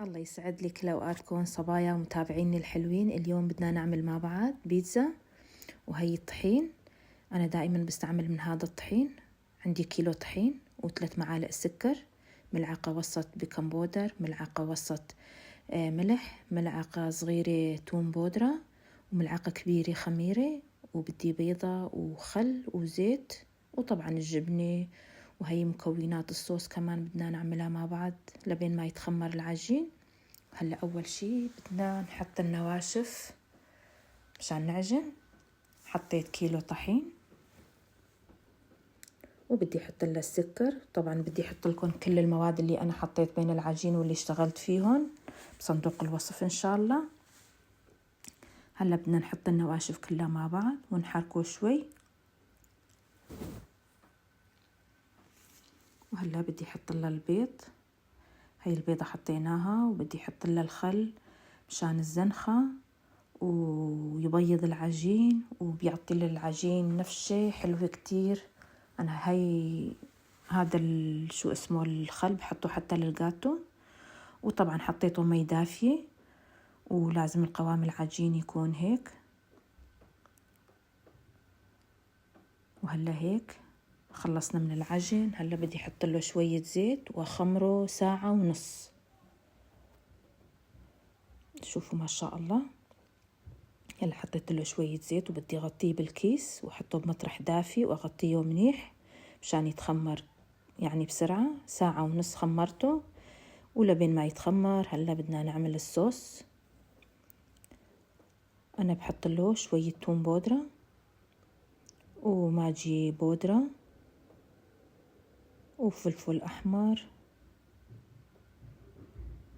الله يسعد لي كل أوقاتكم صبايا ومتابعيني الحلوين. اليوم بدنا نعمل مع بعض بيتزا، وهي الطحين. أنا دائما بستعمل من هذا الطحين. عندي كيلو طحين و3 معالق سكر، ملعقة وسط بيكنج بودر، ملعقة وسط ملح، ملعقة صغيرة توم بودرة، وملعقة كبيرة خميرة، وبدي بيضة وخل وزيت، وطبعا الجبنة. وهي مكونات الصوص كمان بدنا نعملها مع بعض لبين ما يتخمر العجين. هلا أول شي بدنا نحط النواشف مشان نعجن. حطيت كيلو طحين، وبدي احط لها السكر. طبعا بدي احط لكم كل المواد اللي انا حطيت بين العجين واللي اشتغلت فيهم بصندوق الوصف ان شاء الله. هلا بدنا نحط النواشف كلها مع بعض ونحركه شوي. وهلا بدي احط لها البيض. هاي البيضة حطيناها، وبدي احط لها الخل مشان الزنخة ويبيض العجين وبيعطي للعجين نفشة حلوة كتير. انا هذا شو اسمه الخل بحطه حتى للجاتو. وطبعا حطيته مي دافية، ولازم القوام العجين يكون هيك. وهلا هيك خلصنا من العجين. هلا بدي احط له شوية زيت واخمره 1.5 ساعة. شوفوا ما شاء الله. هلا حطيت له شوية زيت، وبدي اغطيه بالكيس واحطه بمطرح دافي واغطيه منيح مشان يتخمر يعني بسرعة. 1.5 ساعة خمرته، ولبين ما يتخمر هلا بدنا نعمل الصوص. انا بحط له شوية توم بودرة وماجي بودرة وفلفل احمر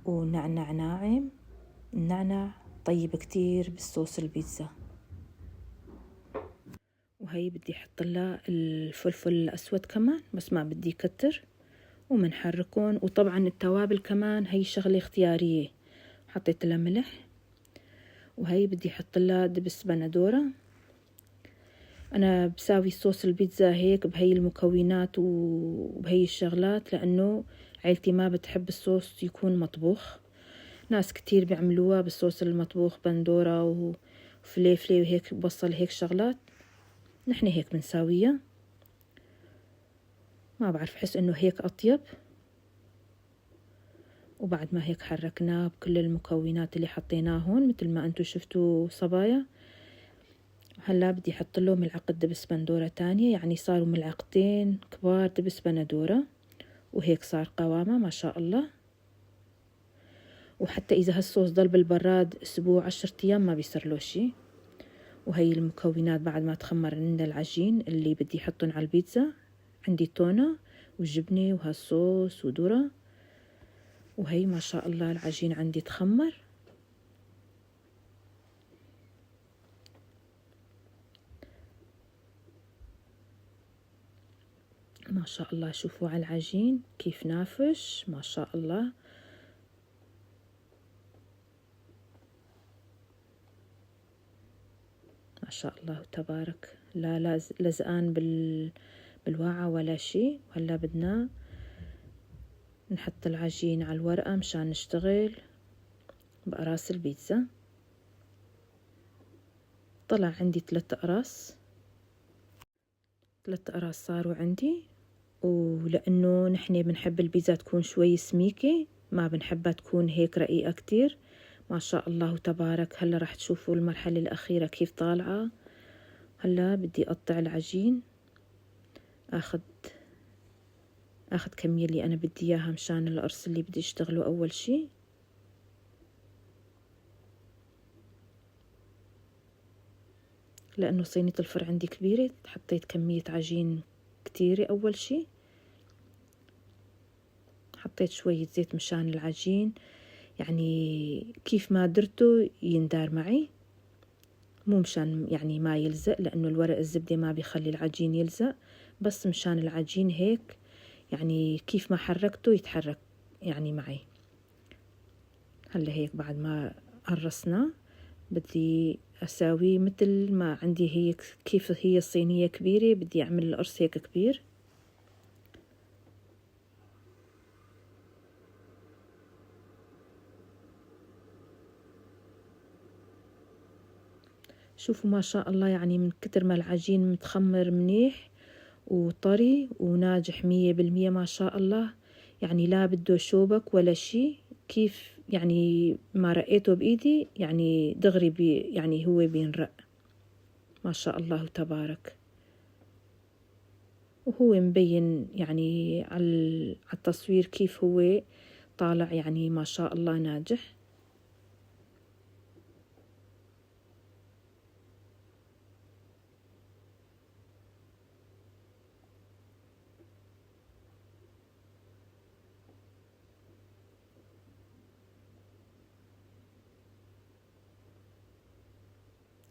ونعناع ناعم. النعناع طيب كتير بالصوص البيتزا. وهي بدي احط لها الفلفل الاسود كمان، بس ما بدي كتر. ومنحركون. وطبعا التوابل كمان هي شغلة اختيارية. حطيت لها ملح، وهي بدي احط لها دبس بندورة. انا بساوي صوص البيتزا هيك بهي المكونات وبهي الشغلات، لانه عيلتي ما بتحب الصوص يكون مطبوخ. ناس كتير بيعملوها بالصوص المطبوخ، بندورة وفليفلي وهيك بصل هيك شغلات. نحن هيك بنساويها، ما بعرف، حس انه هيك اطيب. وبعد ما هيك حركناه بكل المكونات اللي حطيناهن مثل ما انتو شفتوا صبايا. هلا بدي احط له ملعقة دبس بندورة تانية، يعني صاروا ملعقتين كبار دبس بندورة. وهيك صار قوامه ما شاء الله. وحتى اذا هالصوص ضل بالبراد اسبوع 10 ايام ما بيصير له شي. وهي المكونات بعد ما تخمر عندنا العجين اللي بدي احطهم على البيتزا. عندي تونة وجبنة وهالصوص وذرة. وهي ما شاء الله العجين عندي تخمر. ما شاء الله. شوفوا على العجين كيف نافش ما شاء الله. ما شاء الله تبارك. لا لزقان بالواعة ولا شي. وهلا بدنا نحط العجين على الورقة مشان نشتغل بقراص البيتزا. طلع عندي 3 أقراص. 3 أقراص صاروا عندي. ولأنه نحن بنحب البيتزا تكون شوي سميكة، ما بنحبها تكون هيك رقيقة كتير. ما شاء الله تبارك. هلا راح تشوفوا المرحلة الأخيرة كيف طالعة. هلا بدي أقطع العجين. أخذ كمية اللي أنا بدي إياها مشان القرص اللي بدي أشتغله أول شي. لأنه صينية الفرن عندي كبيرة، حطيت كمية عجين كتيرة. أول شي حطيت شوية زيت مشان العجين يعني كيف ما درته يندار معي، مو مشان يعني ما يلزق، لأنه الورق الزبدة ما بيخلي العجين يلزق، بس مشان العجين هيك يعني كيف ما حركته يتحرك يعني معي. هلا هيك بعد ما قرصنا بدي أساوي مثل ما عندي هيك. كيف هي الصينية كبيرة بدي أعمل القرص هيك كبير. شوفوا ما شاء الله، يعني من كتر ما العجين متخمر منيح وطري وناجح 100% ما شاء الله. يعني لا بده شوبك ولا شي. كيف يعني ما رقيته بإيدي يعني دغري يعني هو بينرق ما شاء الله تبارك. وهو مبين يعني على التصوير كيف هو طالع، يعني ما شاء الله ناجح.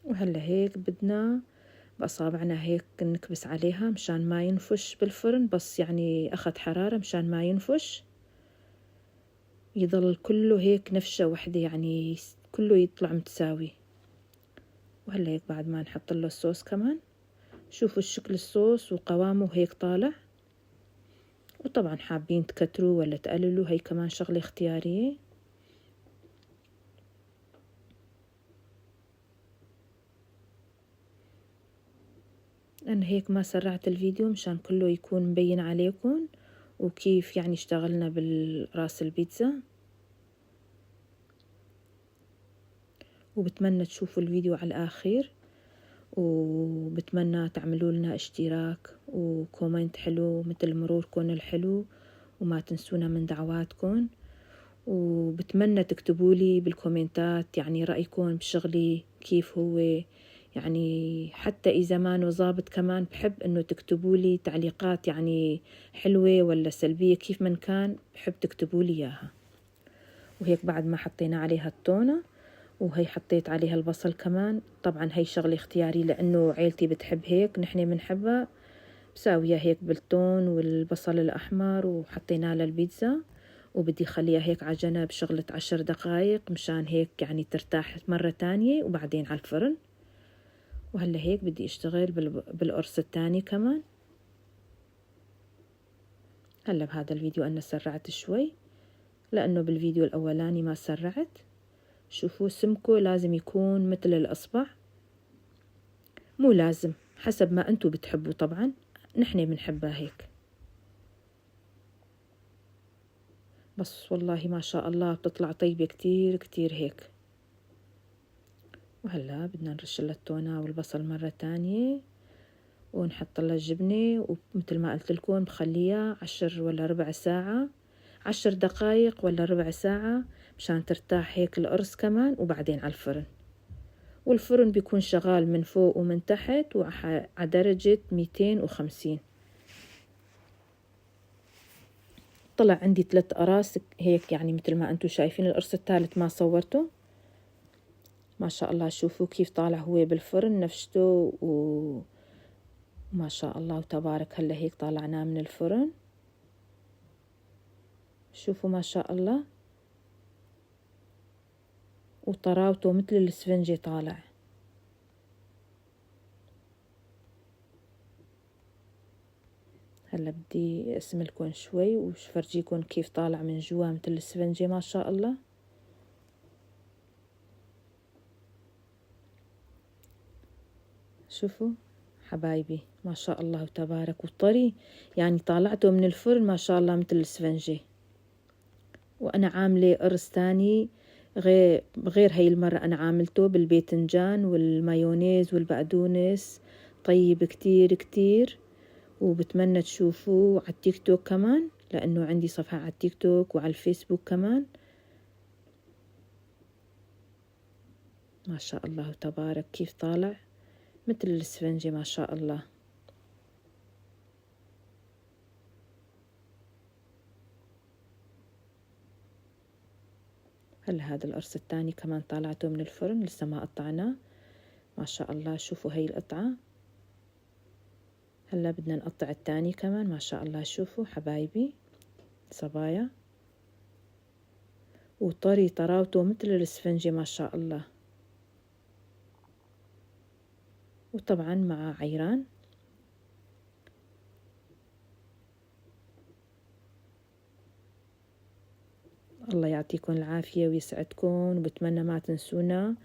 وهلا هيك بدنا بأصابعنا هيك نكبس عليها مشان ما ينفش بالفرن، بس يعني أخذ حرارة مشان ما ينفش، يضل كله هيك نفشة وحدة، يعني كله يطلع متساوي. وهلا هيك بعد ما نحط له الصوص كمان، شوفوا الشكل الصوص وقوامه هيك طالع. وطبعا حابين تكتروا ولا تقللوا، هي كمان شغلة اختيارية. أنا هيك ما سرعت الفيديو مشان كله يكون مبين عليكم وكيف يعني اشتغلنا بالراس البيتزا. وبتمنى تشوفوا الفيديو على الآخر، وبتمنى تعملوا لنا اشتراك وكومنت حلو مثل مروركم الحلو، وما تنسونا من دعواتكم. وبتمنى تكتبوا لي بالكومنتات يعني رأيكم بشغلي كيف هو، يعني حتى إذا ما نظابط كمان بحب إنه تكتبوا لي تعليقات يعني حلوة ولا سلبية، كيف من كان بحب تكتبوا لي إياها. وهيك بعد ما حطينا عليها التونة، وهي حطيت عليها البصل كمان. طبعا هي شغلة اختياري لأنه عيلتي بتحب هيك، نحن بنحبها بساويها هيك بالتون والبصل الأحمر، وحطينا لها البيتزا. وبدي خليها هيك على جنب شغلة 10 دقايق مشان هيك يعني ترتاح مرة تانية، وبعدين على الفرن. وهلا هيك بدي اشتغل بالقرص التاني كمان. هلا بهذا الفيديو أنا سرعت شوي لأنه بالفيديو الأولاني ما سرعت. شوفوا سمكه لازم يكون مثل الأصبع، مو لازم، حسب ما أنتوا بتحبوا. طبعا نحن بنحبها هيك، بس والله ما شاء الله بتطلع طيبة كتير كتير هيك. وهلا بدنا نرش لها التونة والبصل مرة تانية، ونحط لها الجبنة. ومثل ما قلت لكم بخليها 10 ولا ربع ساعة، 10 دقايق ولا ربع ساعة مشان ترتاح هيك القرص كمان، وبعدين على الفرن. والفرن بيكون شغال من فوق ومن تحت وعلى درجة 250. طلع عندي 3 أقراص هيك، يعني مثل ما أنتم شايفين. القرص الثالث ما صورته. ما شاء الله شوفوا كيف طالع هو بالفرن نفشته وما شاء الله وتبارك. هلا هيك طالعناه من الفرن، شوفوا ما شاء الله، وطراوته مثل الاسفنجة طالع. هلا بدي اسملكم شوي وفرجيكم كيف طالع من جوا مثل الاسفنجة ما شاء الله. شوفوا حبايبي ما شاء الله وتبارك، وطري يعني طالعته من الفرن ما شاء الله مثل الاسفنجة. وأنا عاملة قرص تاني غير هاي المرة، أنا عاملته بالباذنجان والمايونيز والبقدونس، طيب كتير كتير. وبتمنى تشوفوه على التيك توك كمان، لأنه عندي صفحة على التيك توك وعلى الفيسبوك كمان. ما شاء الله تبارك كيف طالع مثل الاسفنجة ما شاء الله. هلا هذا القرص الثاني كمان طالعته من الفرن لسه ما قطعناه. ما شاء الله شوفوا هي القطعة. هلا بدنا نقطع الثاني كمان. ما شاء الله شوفوا حبايبي صبايا، وطري طراوته مثل الاسفنجة ما شاء الله. وطبعا مع عيران. الله يعطيكم العافية ويسعدكم، وبتمنى ما تنسونا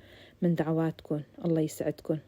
من دعواتكم. الله يسعدكم.